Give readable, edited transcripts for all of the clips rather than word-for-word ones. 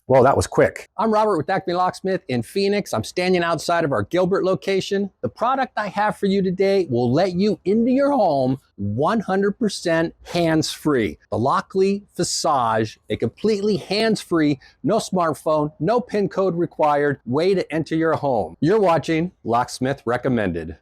Whoa, that was quick. I'm Robert with Acme Locksmith in Phoenix. I'm standing outside of our Gilbert location. The product I have for you today will let you into your home 100% hands-free. The Lockly Visage, a completely hands-free, no smartphone, no PIN code required way to enter your home. You're watching Locksmith Recommended.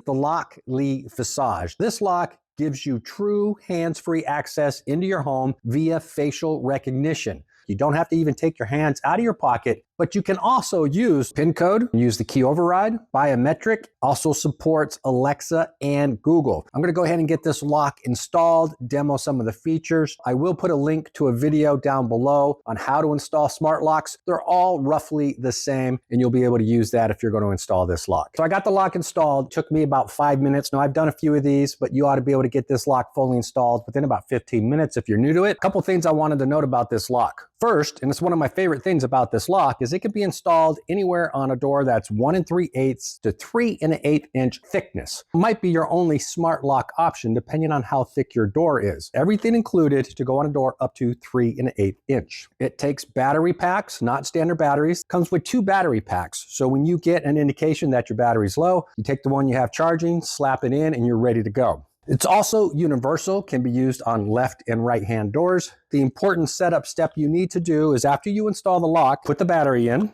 The Lockly Visage. This lock gives you true hands-free access into your home via facial recognition. You don't have to even take your hands out of your pocket, but you can also use PIN code, use the key override. Biometric also supports Alexa and Google. I'm gonna go ahead and get this lock installed, demo some of the features. I will put a link to a video down below on how to install smart locks. They're all roughly the same, and you'll be able to use that if you're going to install this lock. So I got the lock installed. It took me about 5 minutes. Now I've done a few of these, but you ought to be able to get this lock fully installed within about 15 minutes if you're new to it. A couple things I wanted to note about this lock. First, and it's one of my favorite things about this lock, is it can be installed anywhere on a door that's 1 3/8 to 3 1/8 inch thickness. It might be your only smart lock option depending on how thick your door is. Everything included to go on a door up to 3 1/8 inch. It takes battery packs, not standard batteries. Comes with 2 battery packs. So when you get an indication that your battery's low, you take the one you have charging, slap it in, and you're ready to go. It's also universal, can be used on left and right hand doors. The important setup step you need to do is after you install the lock, put the battery in,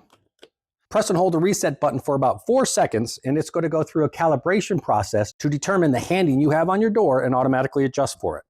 press and hold the reset button for about 4 seconds, and it's going to go through a calibration process to determine the handing you have on your door and automatically adjust for it.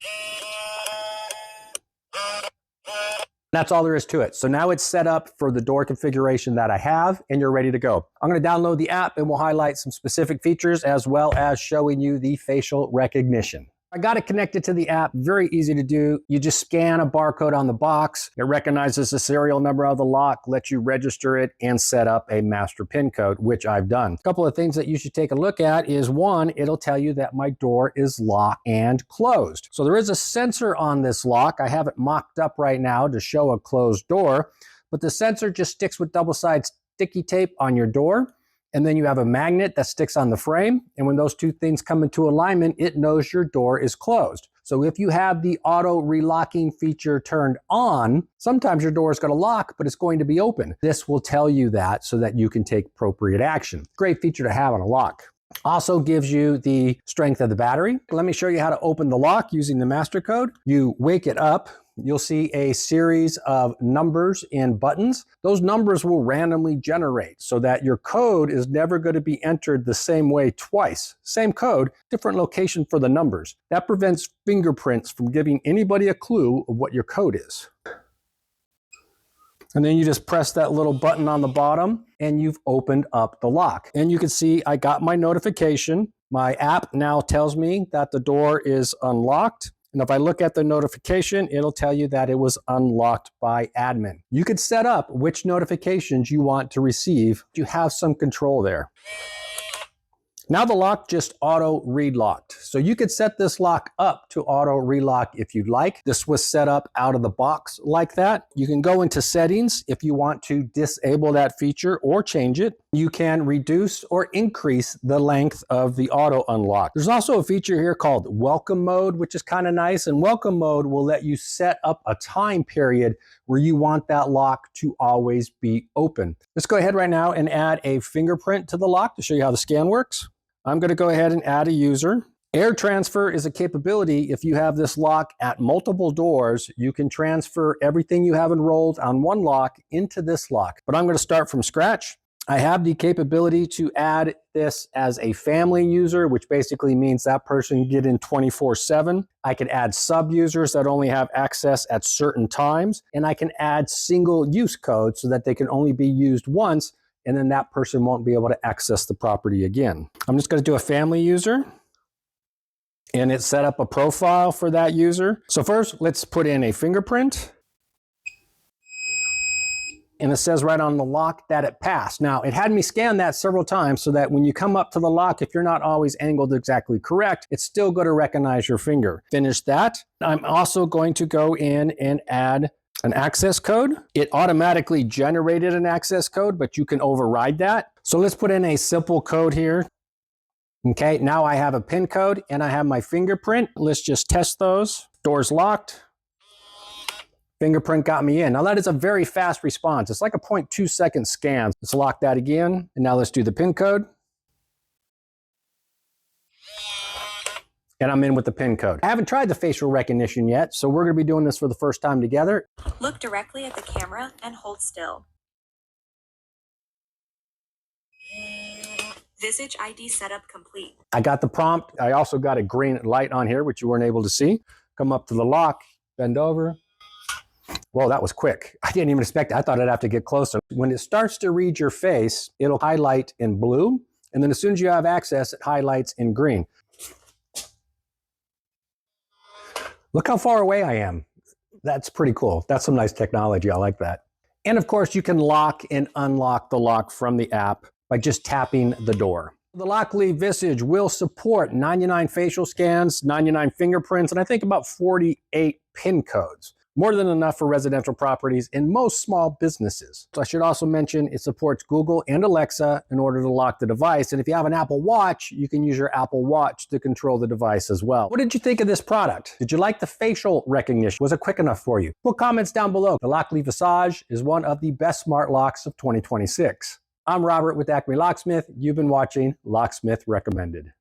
That's all there is to it. So now it's set up for the door configuration that I have, and you're ready to go. I'm going to download the app, and we'll highlight some specific features as well as showing you the facial recognition. I got it connected to the app, very easy to do. You just scan a barcode on the box. It recognizes the serial number of the lock, lets you register it and set up a master PIN code, which I've done. A couple of things that you should take a look at is one, it'll tell you that my door is locked and closed. So there is a sensor on this lock. I have it mocked up right now to show a closed door, but the sensor just sticks with double-sided sticky tape on your door. And then you have a magnet that sticks on the frame. And when those two things come into alignment, it knows your door is closed. So if you have the auto relocking feature turned on, sometimes your door is going to lock, but it's going to be open. This will tell you that so that you can take appropriate action. Great feature to have on a lock. Also gives you the strength of the battery. Let me show you how to open the lock using the master code. You wake it up. You'll see a series of numbers and buttons. Those numbers will randomly generate so that your code is never going to be entered the same way twice. Same code, different location for the numbers. That prevents fingerprints from giving anybody a clue of what your code is. And then you just press that little button on the bottom and you've opened up the lock. And you can see I got my notification. My app now tells me that the door is unlocked. And if I look at the notification, it'll tell you that it was unlocked by admin. You could set up which notifications you want to receive. You have some control there. Now the lock just auto relocked. So you could set this lock up to auto relock if you'd like. This was set up out of the box like that. You can go into settings if you want to disable that feature or change it. You can reduce or increase the length of the auto unlock. There's also a feature here called welcome mode, which is kind of nice. And welcome mode will let you set up a time period where you want that lock to always be open. Let's go ahead right now and add a fingerprint to the lock to show you how the scan works. I'm going to go ahead and add a user. Air transfer is a capability. If you have this lock at multiple doors, you can transfer everything you have enrolled on one lock into this lock. But I'm going to start from scratch. I have the capability to add this as a family user, which basically means that person can get in 24/7. I can add sub-users that only have access at certain times, and I can add single-use codes so that they can only be used once, and then that person won't be able to access the property again. I'm just going to do a family user, and it set up a profile for that user. So first, let's put in a fingerprint. And it says right on the lock that it passed. Now, it had me scan that several times so that when you come up to the lock, if you're not always angled exactly correct, it's still going to recognize your finger. Finish that. I'm also going to go in and add an access code. It automatically generated an access code, but you can override that. So let's put in a simple code here. Okay, now I have a PIN code and I have my fingerprint. Let's just test those. Door's locked. Fingerprint got me in. Now that is a very fast response. It's like a 0.2 second scan. Let's lock that again. And now let's do the PIN code. And I'm in with the PIN code. I haven't tried the facial recognition yet, so we're going to be doing this for the first time together. Look directly at the camera and hold still. Visage ID setup complete. I got the prompt. I also got a green light on here, which you weren't able to see. Come up to the lock, bend over. Whoa, that was quick. I didn't even expect it. I thought I'd have to get closer. When it starts to read your face, it'll highlight in blue. And then as soon as you have access, it highlights in green. Look how far away I am. That's pretty cool. That's some nice technology. I like that. And of course, you can lock and unlock the lock from the app by just tapping the door. The Lockly Visage will support 99 facial scans, 99 fingerprints, and I think about 48 PIN codes. More than enough for residential properties in most small businesses. So I should also mention it supports Google and Alexa in order to lock the device. And if you have an Apple Watch, you can use your Apple Watch to control the device as well. What did you think of this product? Did you like the facial recognition? Was it quick enough for you? Put comments down below. The Lockly Visage is one of the best smart locks of 2026. I'm Robert with Acme Locksmith. You've been watching Locksmith Recommended.